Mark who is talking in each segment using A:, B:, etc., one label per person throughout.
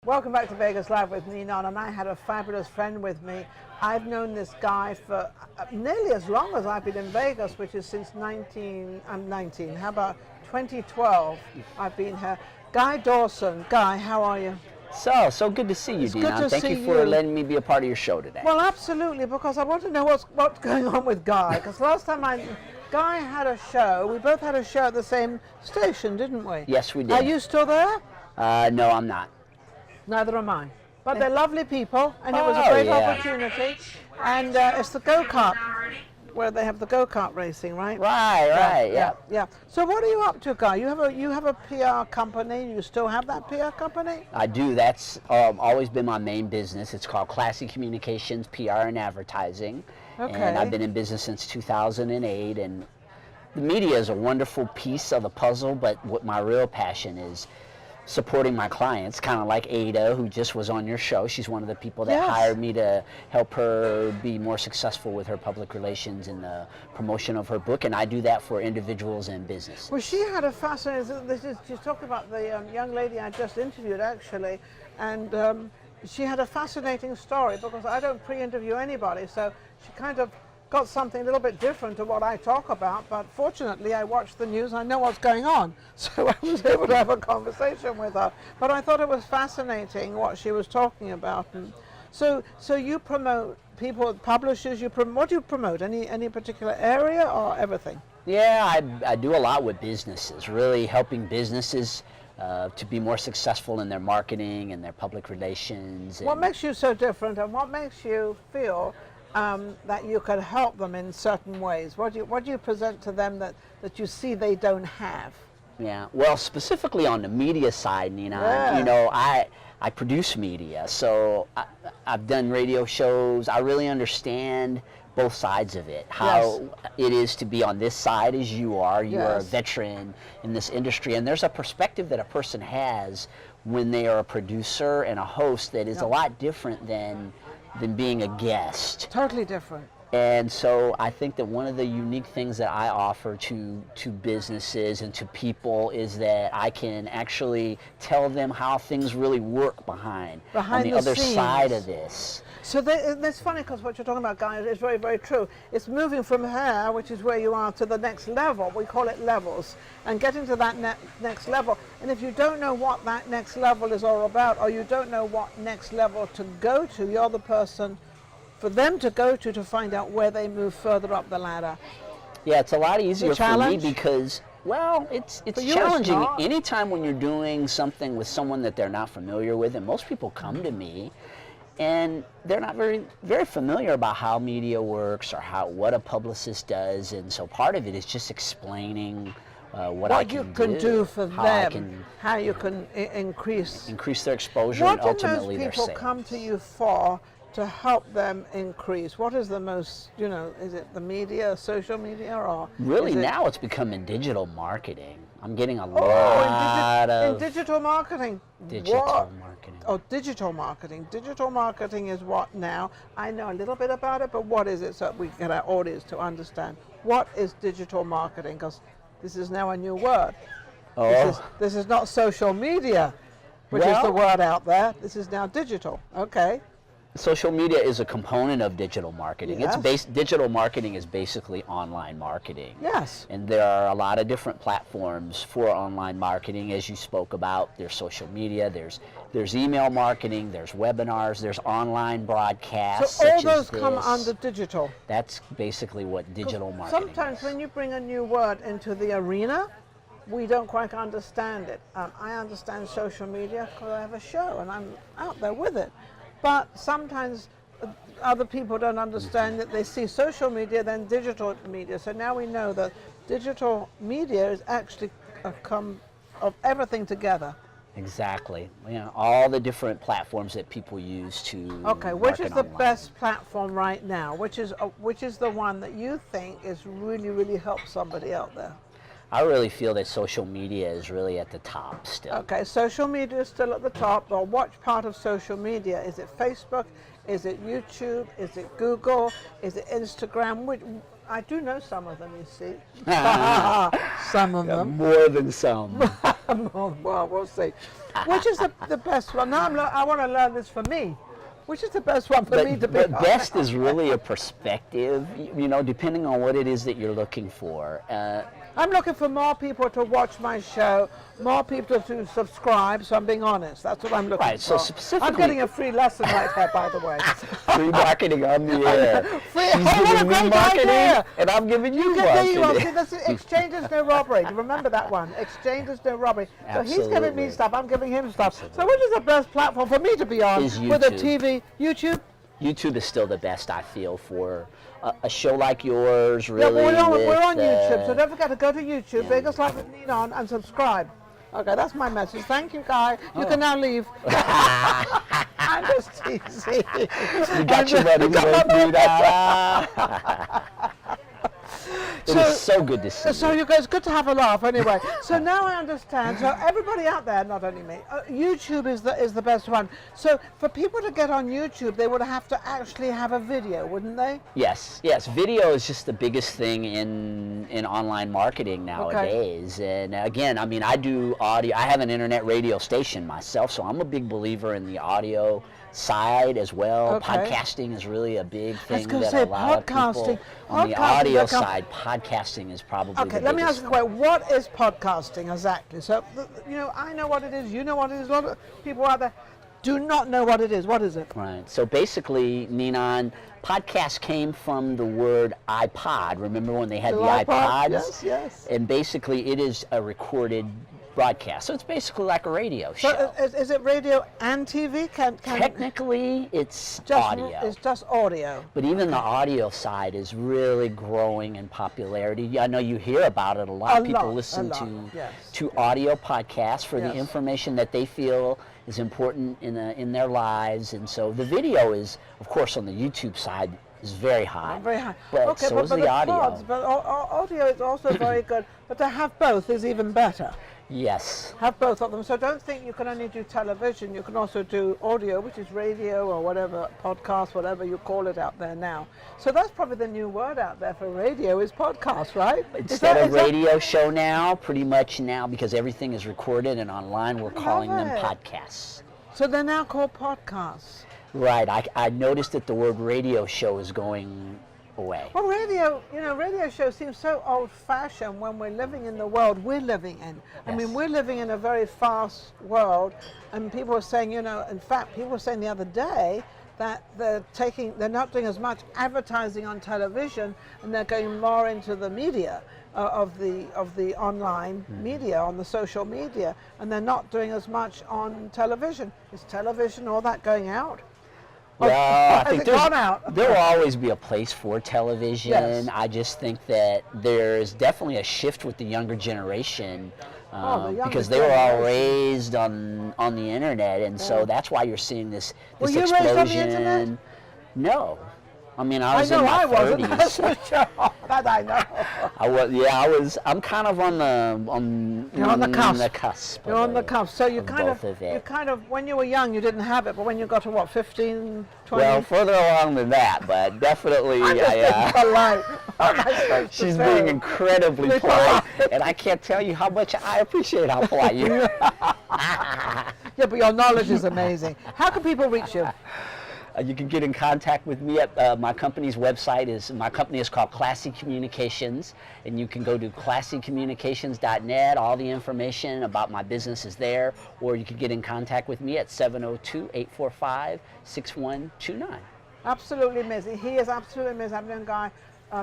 A: Welcome back to Vegas Live with Ninon, and I had a fabulous friend with me. I've known this guy for nearly as long as I've been in Vegas, which is since 19, how about 2012 I've been here. Guy Dawson. Guy, how are you?
B: So good to see you, Ninon. Thank you for letting me be a part of your show today.
A: Well, absolutely, because I want to know what's going on with Guy, because last time Guy had a show, we both had a show at the same station, didn't we?
B: Yes, we did.
A: Are you still there?
B: No, I'm not.
A: Neither am I. But they're lovely people, and it was a great opportunity. And it's the go-kart, where they have the go-kart racing, right?
B: Right,
A: yeah. So what are you up to, Guy? You have a PR company. You still have that PR company?
B: I do. That's always been my main business. It's called Classy Communications, PR and Advertising.
A: Okay.
B: And I've been in business since 2008. And the media is a wonderful piece of the puzzle, but what my real passion is supporting my clients, kind of like Ada, who just was on your show. She's one of the people that hired me to help her be more successful with her public relations and the promotion of her book, and I do that for individuals and businesses.
A: Well, she had a fascinating, she's talking about the young lady I just interviewed, actually, and she had a fascinating story, because I don't pre-interview anybody, so she kind of got something a little bit different to what I talk about, but fortunately I watch the news, I know what's going on, so I was able to have a conversation with her. But I thought it was fascinating what she was talking about. And so you promote people, publishers, what do you promote? Any particular area or everything?
B: Yeah, I do a lot with businesses, really helping businesses to be more successful in their marketing and their public relations.
A: What makes you so different, and what makes you feel that you can help them in certain ways? What do you present to them that you see they don't have?
B: Yeah, well, specifically on the media side, Nina, you know, I produce media, so I've done radio shows. I really understand both sides of it, how it is to be on this side as you are. You are a veteran in this industry, and there's a perspective that a person has when they are a producer and a host that is a lot different than being a guest.
A: Totally different.
B: And so I think that one of the unique things that I offer to businesses and to people is that I can actually tell them how things really work behind on the other side of this.
A: So that's funny, because what you're talking about, Guy, is very, very true. It's moving from here, which is where you are, to the next level. We call it levels, and getting to that next level. And if you don't know what that next level is all about, or you don't know what next level to go to, you're the person for them to go to find out where they move further up the ladder.
B: Yeah, it's a lot easier for me because, well, it's challenging. Anytime when you're doing something with someone that they're not familiar with, and most people come to me and they're not very familiar about how media works or what a publicist does, and so part of it is just explaining what I can
A: do for them, how you can increase
B: their exposure and ultimately their sales.
A: What do most people come to you for to help them increase? What is the most, is it the media, social media, or?
B: Really now it's becoming digital marketing. I'm getting a lot
A: in digital marketing.
B: Digital marketing.
A: Oh, digital marketing. Digital marketing is what now? I know a little bit about it, but what is it, so we get our audience to understand? What is digital marketing? Because this is now a new word.
B: Oh.
A: This is not social media, which is the word out there. This is now digital. Okay.
B: Social media is a component of digital marketing.
A: Yes.
B: Digital marketing is basically online marketing.
A: Yes.
B: And there are a lot of different platforms for online marketing, as you spoke about. There's social media, there's email marketing, there's webinars, there's online broadcasts.
A: So all those come under digital.
B: That's basically what digital marketing
A: sometimes
B: is.
A: When you bring a new word into the arena, we don't quite understand it. I understand social media because I have a show and I'm out there with it. But sometimes other people don't understand that. They see social media, then digital media. So now we know that digital media is actually a of everything together.
B: Exactly. All the different platforms that people use to
A: which is the
B: online.
A: best platform right now? Which is the one that you think is really, really help somebody out there?
B: I really feel that social media is really at the top still.
A: Okay, social media is still at the top. Or what part of social media? Is it Facebook? Is it YouTube? Is it Google? Is it Instagram? I do know some of them, you see. Some of them.
B: More than some.
A: Well, we'll see. Which is the best one? Now I want to learn this for me. Which is the best one for me to be on?
B: But best is really a perspective, you know, depending on what it is that you're looking for.
A: I'm looking for more people to watch my show, more people to subscribe, so I'm being honest. That's what I'm looking for.
B: Right, so specifically...
A: I'm getting a free lesson right here, by the way.
B: Free marketing on the air. She's giving me marketing, and I'm giving you marketing.
A: There you are. See, that's exchange is no robbery. Remember that one. Exchange is no robbery.
B: Absolutely.
A: So he's giving me stuff, I'm giving him stuff.
B: Absolutely.
A: So which is the best platform for me to be on
B: Is
A: with a
B: YouTube.
A: TV? YouTube?
B: YouTube is still the best, I feel, for a show like yours,
A: Yeah,
B: really.
A: we're on YouTube, so don't forget to go to YouTube, Vegas Live with Ninon, and subscribe. Okay, that's my message. Thank you, Guy. You can now leave. I'm just teasing.
B: You got your money, It is so good to see
A: So
B: you.
A: you guys, good to have a laugh anyway. So now I understand. So everybody out there, not only me, YouTube is the best one. So for people to get on YouTube, they would have to actually have a video, wouldn't they?
B: Yes, yes. Video is just the biggest thing in online marketing nowadays. Okay. And again, I mean, I do audio. I have an internet radio station myself, so I'm a big believer in the audio side as well.
A: Okay.
B: Podcasting is really a big thing
A: gonna
B: that
A: say,
B: a lot of people on the
A: podcasting,
B: audio side. Podcasting is probably the
A: Okay, let me
B: biggest
A: ask you a question. What is podcasting exactly? So, you know, I know what it is. You know what it is. A lot of people out there do not know what it is. What is it?
B: Right. So basically, Ninon, podcast came from the word iPod. Remember when they had the iPods?
A: Yes, yes.
B: And basically, it is a recorded broadcast. So it's basically like a radio show.
A: So is it radio and TV?
B: Technically, it's
A: just
B: audio.
A: It's just audio.
B: But even the audio side is really growing in popularity. I know you hear about it a lot. People listen to audio podcasts for the information that they feel is important in their lives. And so the video is, of course, on the YouTube side, is very high.
A: Very high.
B: But
A: okay,
B: so is the audio.
A: Pods, but audio is also very good. But to have both is even better.
B: Yes.
A: Have both of them. So don't think you can only do television. You can also do audio, which is radio or whatever, podcast, whatever you call it out there now. So that's probably the new word out there for radio is podcast, right?
B: Instead of radio show now, pretty much now, because everything is recorded and online, we're calling them podcasts.
A: So they're now called podcasts.
B: Right. I noticed that the word radio show is going away.
A: Well, radio show seems so old-fashioned when we're living in the world we're living in. I mean, we're living in a very fast world, and people are saying, in fact, people were saying the other day that they're not doing as much advertising on television, and they're going more into the media of the online media, on the social media, and they're not doing as much on television. Is television all that going out?
B: Well, I think there will always be a place for television.
A: Yes.
B: I just think that there's definitely a shift with the younger generation because they were all raised on the internet, and so that's why you're seeing this explosion.
A: Were you raised on the internet?
B: No. I mean, I was in my 30s.
A: Wasn't. That's for sure. That I know.
B: I was. Yeah, I was. I'm kind of on the cusp.
A: You're on the cusp. So you kind
B: of,
A: when you were young, you didn't have it, but when you got to what, 15, 20?
B: Well, further along than that, but definitely. She's being incredibly polite, and I can't tell you how much I appreciate how polite you are.
A: Yeah, but your knowledge is amazing. How can people reach you?
B: You can get in contact with me at my company's website. My company is called Classy Communications, and you can go to classycommunications.net. All the information about my business is there, or you can get in contact with me at 702-845-6129.
A: Absolutely amazing. He is absolutely amazing. I've known Guy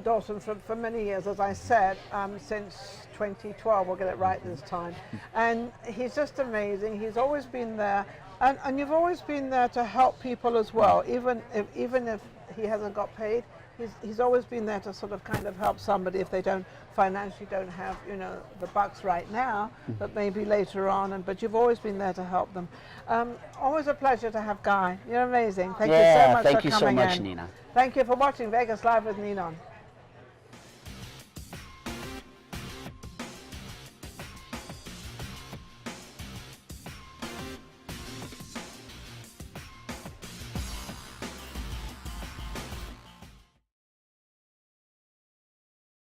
A: Dawson for many years, as I said, since 2012. We'll get it right this time. And he's just amazing. He's always been there. And you've always been there to help people as well, even if he hasn't got paid. He's always been there to sort of kind of help somebody if they financially don't have the bucks right now, but maybe later on. But you've always been there to help them. Always a pleasure to have Guy. You're amazing. Thank you so much for coming in.
B: Thank you so much, Nina.
A: Thank you for watching Vegas Live with Ninon.